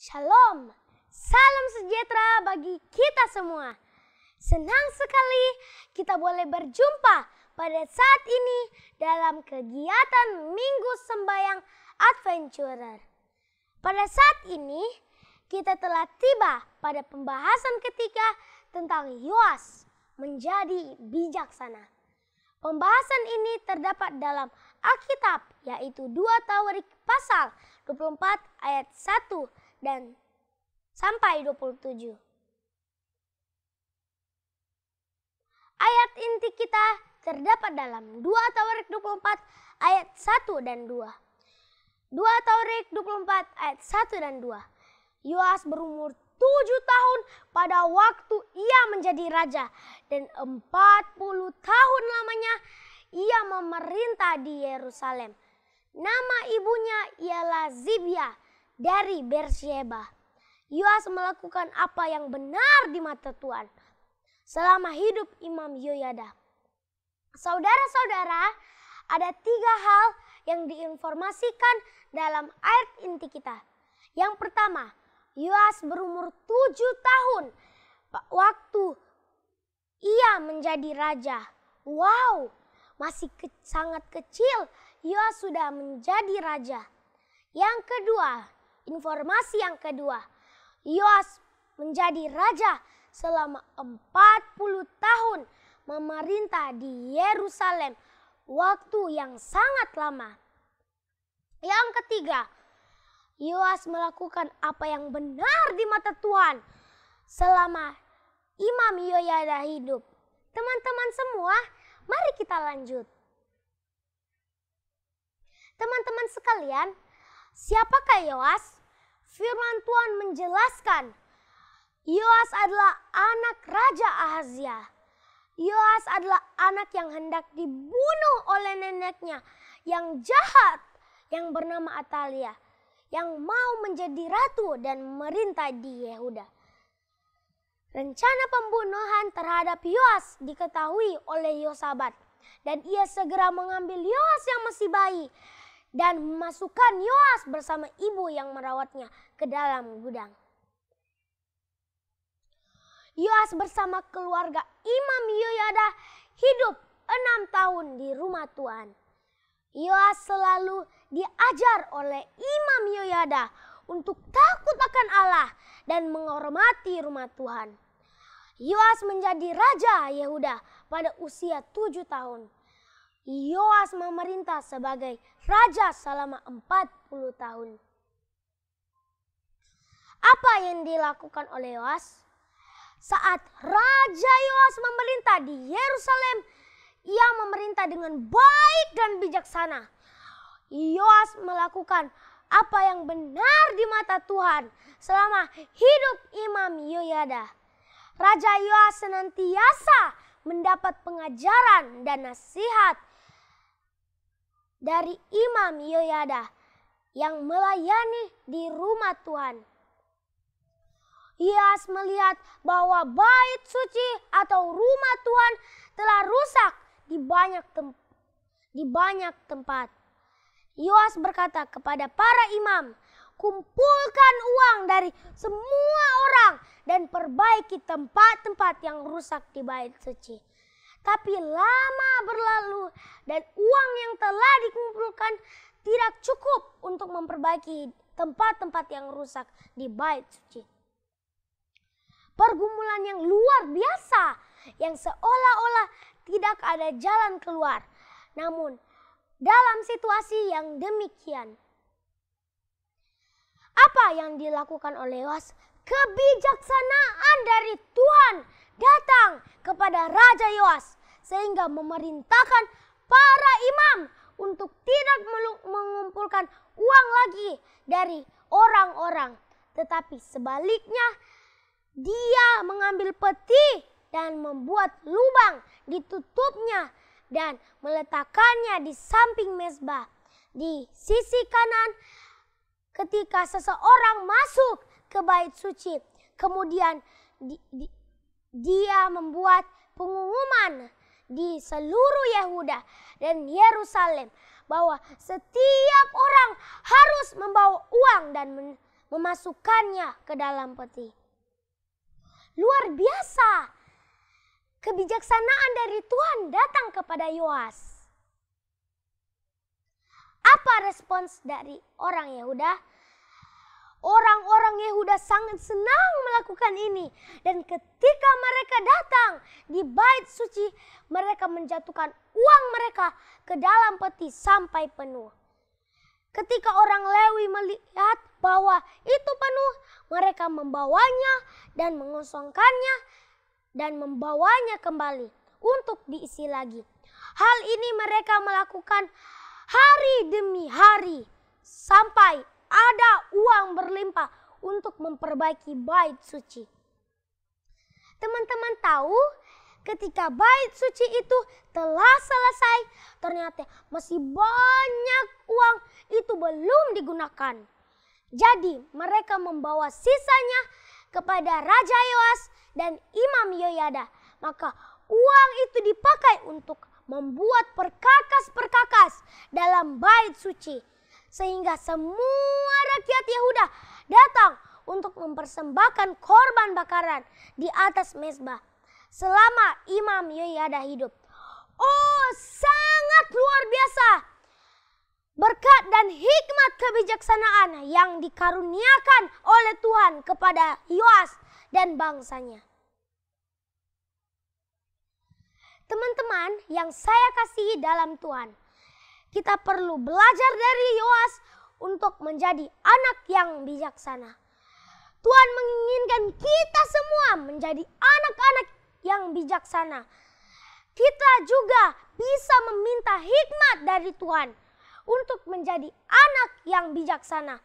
Shalom, salam sejahtera bagi kita semua. Senang sekali kita boleh berjumpa pada saat ini dalam kegiatan Minggu Sembahyang Adventurer. Pada saat ini kita telah tiba pada pembahasan ketiga tentang Yoas menjadi bijaksana. Pembahasan ini terdapat dalam Alkitab, yaitu 2 Tawarik pasal 24 ayat 1 dan sampai 27. Ayat inti kita terdapat dalam 2 Tawarik 24 ayat 1 dan 2. 2 Tawarik 24 ayat 1 dan 2. Yoas berumur 7 tahun pada waktu ia menjadi raja, dan 40 tahun lamanya ia memerintah di Yerusalem. Nama ibunya ialah Zibia dari Beersheba. Yoas melakukan apa yang benar di mata Tuhan selama hidup Imam Yoyada. Saudara-saudara, ada 3 hal yang diinformasikan dalam ayat inti kita. Yang pertama, Yoas berumur 7 tahun waktu ia menjadi raja. Wow, masih sangat kecil Yoas sudah menjadi raja. Yang kedua, informasi yang kedua, Yoas menjadi raja selama 40 tahun memerintah di Yerusalem, waktu yang sangat lama. Yang ketiga, Yoas melakukan apa yang benar di mata Tuhan selama Imam Yoyada hidup. Teman-teman semua, mari kita lanjut. Teman-teman sekalian, siapakah Yoas? Firman Tuhan menjelaskan, Yoas adalah anak Raja Ahazia. Yoas adalah anak yang hendak dibunuh oleh neneknya yang jahat yang bernama Atalia, yang mau menjadi ratu dan memerintah di Yehuda. Rencana pembunuhan terhadap Yoas diketahui oleh Yosabat, dan ia segera mengambil Yoas yang masih bayi dan memasukkan Yoas bersama ibu yang merawatnya ke dalam gudang. Yoas bersama keluarga Imam Yoyada hidup 6 tahun di rumah Tuhan. Yoas selalu diajar oleh Imam Yoyada untuk takut akan Allah dan menghormati rumah Tuhan. Yoas menjadi raja Yehuda pada usia 7 tahun. Yoas memerintah sebagai raja selama 40 tahun. Apa yang dilakukan oleh Yoas? Saat Raja Yoas memerintah di Yerusalem, ia memerintah dengan baik dan bijaksana. Yoas melakukan apa yang benar di mata Tuhan selama hidup Imam Yoyada. Raja Yoas senantiasa mendapat pengajaran dan nasihat dari Imam Yoyada yang melayani di rumah Tuhan. Yoas melihat bahwa bait suci atau rumah Tuhan telah rusak di banyak tempat. Yoas berkata kepada para imam, "Kumpulkan uang dari semua orang dan perbaiki tempat-tempat yang rusak di bait suci." Tapi lama berlalu dan uang yang telah dikumpulkan tidak cukup untuk memperbaiki tempat-tempat yang rusak di bait suci. Pergumulan yang luar biasa yang seolah-olah tidak ada jalan keluar. Namun dalam situasi yang demikian, apa yang dilakukan oleh Yoas? Kebijaksanaan dari Tuhan datang kepada Raja Yoas sehingga memerintahkan para imam untuk tidak mengumpulkan uang lagi dari orang-orang, tetapi sebaliknya dia mengambil peti dan membuat lubang ditutupnya dan meletakkannya di samping mezbah di sisi kanan ketika seseorang masuk ke bait suci. Kemudian dia membuat pengumuman di seluruh Yehuda dan Yerusalem bahwa setiap orang harus membawa uang dan memasukkannya ke dalam peti. Luar biasa. Kebijaksanaan dari Tuhan datang kepada Yoas. Apa respons dari orang Yehuda? Orang-orang Yehuda sangat senang melakukan ini. Dan ketika mereka datang di bait suci, mereka menjatuhkan uang mereka ke dalam peti sampai penuh. Ketika orang Lewi melihat bahwa itu penuh, mereka membawanya dan mengosongkannya dan membawanya kembali untuk diisi lagi. Hal ini mereka melakukan hari demi hari sampai ada uang berlimpah untuk memperbaiki bait suci. Teman-teman tahu, ketika bait suci itu telah selesai, ternyata masih banyak uang itu belum digunakan. Jadi mereka membawa sisanya kepada Raja Yoas dan Imam Yoyada. Maka uang itu dipakai untuk membuat perkakas-perkakas dalam bait suci. Sehingga semua rakyat Yehuda datang untuk mempersembahkan korban bakaran di atas mezbah selama Imam Yoyada hidup. Oh, sangat luar biasa berkat dan hikmat kebijaksanaan yang dikaruniakan oleh Tuhan kepada Yoas dan bangsanya. Teman-teman yang saya kasihi dalam Tuhan, kita perlu belajar dari Yoas untuk menjadi anak yang bijaksana. Tuhan menginginkan kita semua menjadi anak-anak yang bijaksana. Kita juga bisa meminta hikmat dari Tuhan untuk menjadi anak yang bijaksana.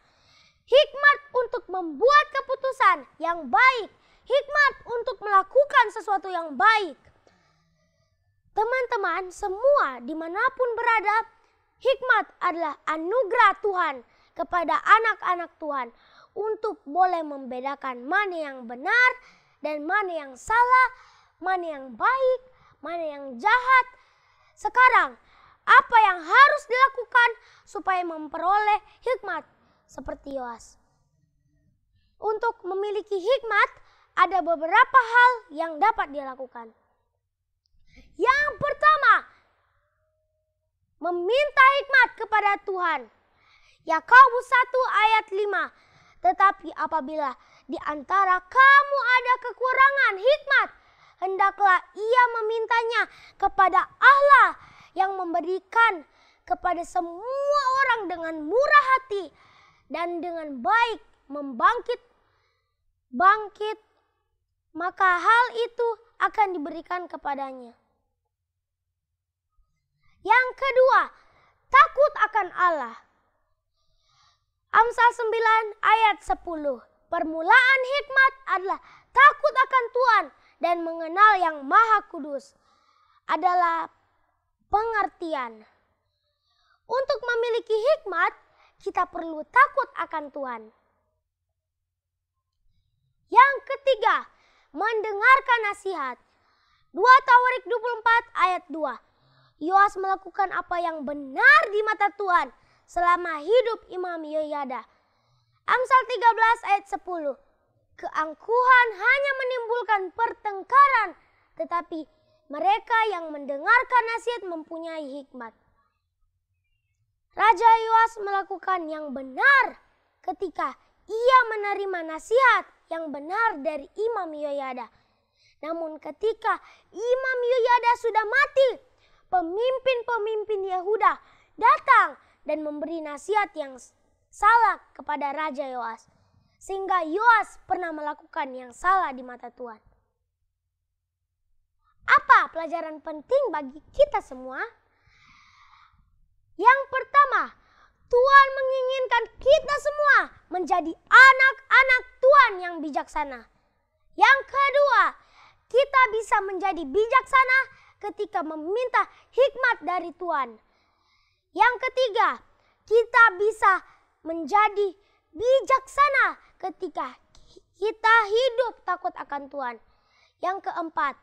Hikmat untuk membuat keputusan yang baik. Hikmat untuk melakukan sesuatu yang baik. Teman-teman semua dimanapun berada, hikmat adalah anugerah Tuhan kepada anak-anak Tuhan untuk boleh membedakan mana yang benar dan mana yang salah, mana yang baik, mana yang jahat. Sekarang, apa yang harus dilakukan supaya memperoleh hikmat seperti Yoas? Untuk memiliki hikmat, ada beberapa hal yang dapat dilakukan. Yang pertama, meminta hikmat kepada Tuhan. Yakobus 1 ayat 5. Tetapi apabila di antara kamu ada kekurangan hikmat, hendaklah ia memintanya kepada Allah yang memberikan kepada semua orang dengan murah hati dan dengan baik bangkit, maka hal itu akan diberikan kepadanya. Yang kedua, takut akan Allah. Amsal 9 ayat 10. Permulaan hikmat adalah takut akan Tuhan dan mengenal yang Maha Kudus. Adalah pengertian. Untuk memiliki hikmat, kita perlu takut akan Tuhan. Yang ketiga, mendengarkan nasihat. 2 Tawarik 24 ayat 2. Yoas melakukan apa yang benar di mata Tuhan selama hidup Imam Yoyada. Amsal 13 ayat 10. Keangkuhan hanya menimbulkan pertengkaran, tetapi mereka yang mendengarkan nasihat mempunyai hikmat. Raja Yoas melakukan yang benar ketika ia menerima nasihat yang benar dari Imam Yoyada. Namun ketika Imam Yoyada sudah mati, pemimpin-pemimpin Yehuda datang dan memberi nasihat yang salah kepada Raja Yoas. Sehingga Yoas pernah melakukan yang salah di mata Tuhan. Apa pelajaran penting bagi kita semua? Yang pertama, Tuhan menginginkan kita semua menjadi anak-anak Tuhan yang bijaksana. Yang kedua, kita bisa menjadi bijaksana ketika meminta hikmat dari Tuhan. Yang ketiga, kita bisa menjadi bijaksana ketika kita hidup takut akan Tuhan. Yang keempat,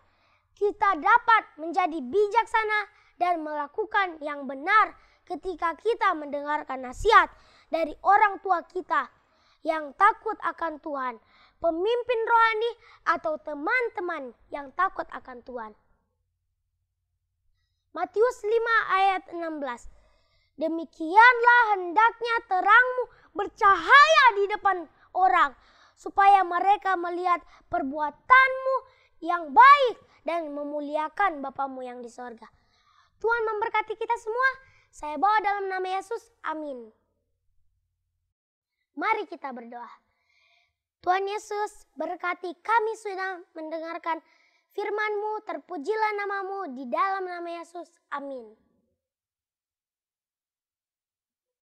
kita dapat menjadi bijaksana dan melakukan yang benar ketika kita mendengarkan nasihat dari orang tua kita yang takut akan Tuhan, pemimpin rohani atau teman-teman yang takut akan Tuhan. Matius 5 ayat 16. Demikianlah hendaknya terangmu bercahaya di depan orang, supaya mereka melihat perbuatanmu yang baik dan memuliakan Bapamu yang di sorga. Tuhan memberkati kita semua. Saya bawa dalam nama Yesus. Amin. Mari kita berdoa. Tuhan Yesus, berkati kami sudah mendengarkan firman-Mu, terpujilah nama-Mu di dalam nama Yesus. Amin.